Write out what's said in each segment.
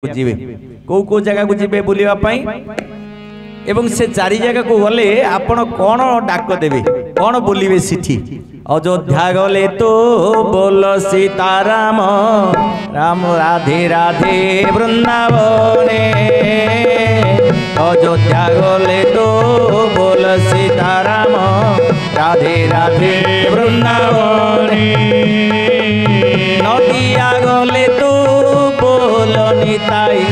जीवे को जगह को जीवे बुलिया पाई एवं से चारि जगह को गले आपण कौन डाक देवे कौन बोलिवे सिठी अयोध्या गले तो बोल सीताराम राम राधे राधे वृंदावने अयोध्या गले तो बोल सीताराम राधे राधे वृंदावने नदिया गले तो बोल निताई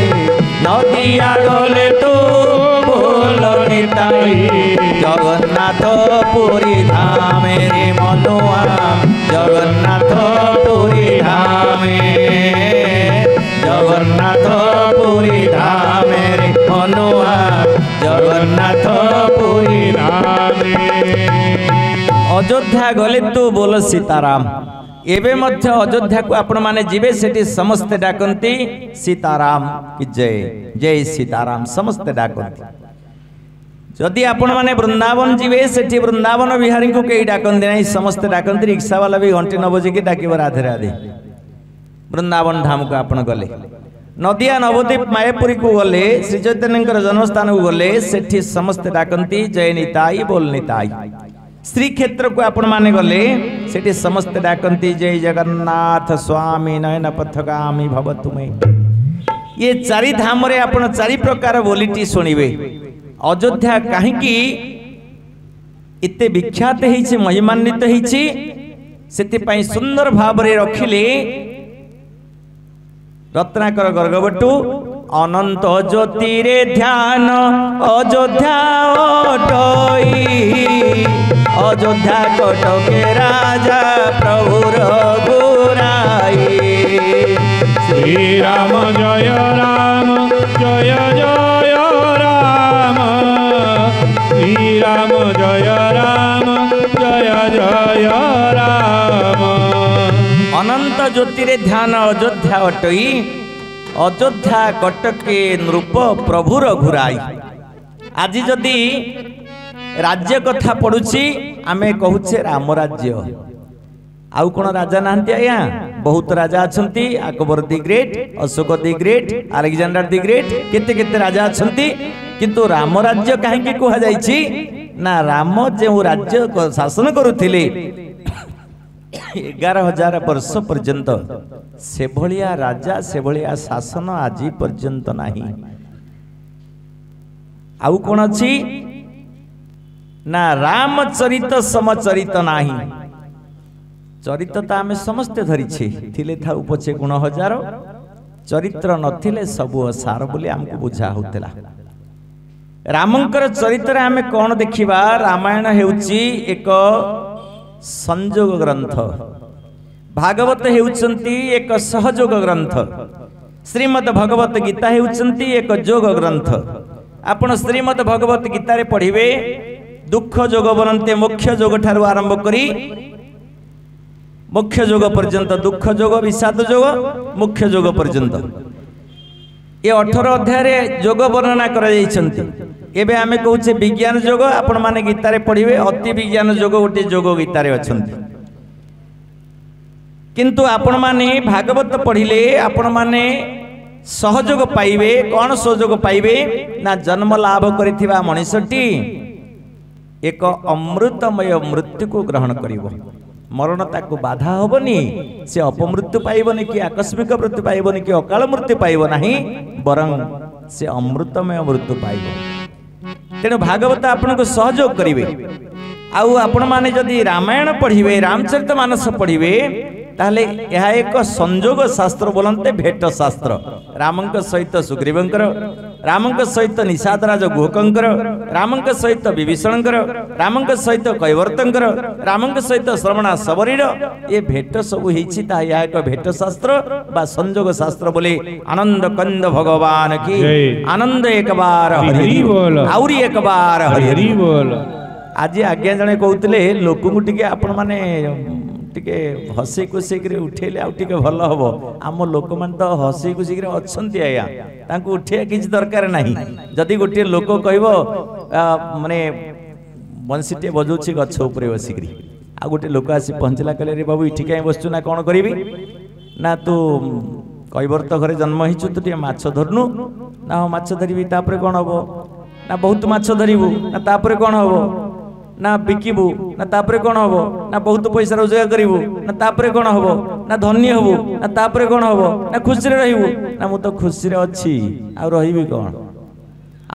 नदिया गले तो बोल निताई जगन्नाथ पुरी धामे रे मनुआ जगन्नाथ पुरी धामे जगन्नाथ पुरी धामे रे मनुआ जगन्नाथ पुरी धामे अयोध्या गले तो बोल सीताराम एबे मध्य अयोध्या को आपण माने जीवे सेठी समस्ते डाकंती सीताराम की जय जय सीताराम समस्ते डाकंती जदि आपण माने वृंदावन जीवे सेठी वृंदावन बिहारी को कई डाकंती नहीं समस्ते डाकंती रिक्शा वाला भी घंटी न बजे की डाकिब राधे राधे वृंदावन धाम को आपण गले नदिया नवद्वीप मायापुरी को गले श्री चैतन्य जन्मस्थान को गले सेठी समस्ते डाकंती जय निताई बोल निताई श्री क्षेत्र को आपण माने गले सेठी समस्त डाकंती जय जगन्नाथ स्वामी नयन पथगामी भव तुमे ये चारि धाम रे आपण चारि प्रकार बोलीटी सुनिबे अयोध्या काहेकि इते विख्यात हेछि महिमान्वित हेछि सेति पई सुंदर भाव रे रखिले रत्नाकर गर्गवटु अनंत ज्योति रे ध्यान अयोध्या ओटई अयोध्या कटके राजा प्रभु रघुराई श्री राम जय राम जय जय राम श्री राम जय राम जय जय राम अनंत ज्योति रे ध्यान अयोध्या अटई अयोध्या कटके नृप प्रभु रघुराई आज जदि राज्य कथा पड़ुछि आमे कहूचे राम राज्य आउ कोन राजा नांती आया बहुत राजा अछंती Akbar the great Ashoka the great Alexander the great केते केते राजा अछंती किंतु राम राज्य काहे की कहा जाईछि ना राम जे राज्य शासन करुथिले 11,000 वर्ष पर्यंत से भलिया राजा से भलिया शासन आज पर्यंत नाही आउ कोन अछि ना रामचरित समचरित नाही चरित तो आम समस्ते धरिछे थिले थाउ पछे गुण हजार चरित्र नथिले सबु असार बोली हमको बुझा होतला रामंकर चरित्र आमे कोन देखिबा रामायण हेउची एक संयोग ग्रंथ भागवत हेउचंती एक सहयोग ग्रंथ श्रीमद् भगवत गीता हेउचंती एक योग ग्रंथ आपण श्रीमद् भगवत गीता रे पढ़िबे दुख जोग बनते मुख्य जोग ठारू आरंभ करी मुख्य जोग पर्यंत दुख जोग विषाद जोग मुख्य जोग पर्यंत ये 18 अध्याय रे जोग वर्णना करा जाइछंती एबे आमे कहूचे विज्ञान जोग आपण माने गीता रे पढ़िबे अति विज्ञान जोग गोटे जोग गीता रे अछंती किंतु आपण माने भागवत पढ़िले आपण माने सहयोग पाइबे कोन सहयोग पाइबे ना जन्म लाभ करिथिबा मनुष्यटी एक अमृतमय मृत्यु को ग्रहण करिवो मरण ताको बाधा होबनी से अपमृत्यु पाइबनी कि आकस्मिक मृत्यु पाइबनी कि अकाल मृत्यु पाइबो नाही बरं से अमृतमय मृत्यु पाइबो तेणु भागवत आपन को सहयोग करिवे आउ आपण माने जदि रामायण पढ़िवे रामचरितमानस पढ़िवे ताले यह एक संयोग शास्त्र बोलते भेट शास्त्र रामंक सहित सुग्रीवंकर रामंक सहित निषादराज गुहकंकर रामंक सहित विभीषणकर रामंक सहित कैवर्तंकर रामंक सहित श्रवणा सबरीर ये भेट सब होइछि ता यह एक भेट शास्त्र बा संयोग शास्त्र बोले आनंद कंद भगवान की आनंद एक बार हरि बोल आउरी एक बार हरि बोल आज आज्ञा जने कहउतले लोकु टिके आपण माने टिके हसी खुशी उठेले आउ टिके भल हबो आम लोक मान तो हसी खुशी अछंती आया तांको उठिया किछ दरकार नाही जदि गोटे लोक कहबो माने बंसीटे बजौछि गछ ऊपर बसिकरी आ गोटे लोक आसी पहुंचला कहले रे बाबू इठी काई बसछु ना कोन करिवि ना तू कैवर्त घरे जन्म होइछु तो टिके माछ धरनु ना हो माछ धरिबी तापरे कोन हबो ना बहुत माछ धरिबू ना तापरे कोन हबो ना बिकिबू ना तापरे कोन हबो ना बहुत पैसा रोजगार करिबू ना तापरे कोन हबो ना धन्य हबू ना तापरे कोन हबो ना खुशी रे रहिबू ना मु तो खुशी रे अछि आ रहिबी कोन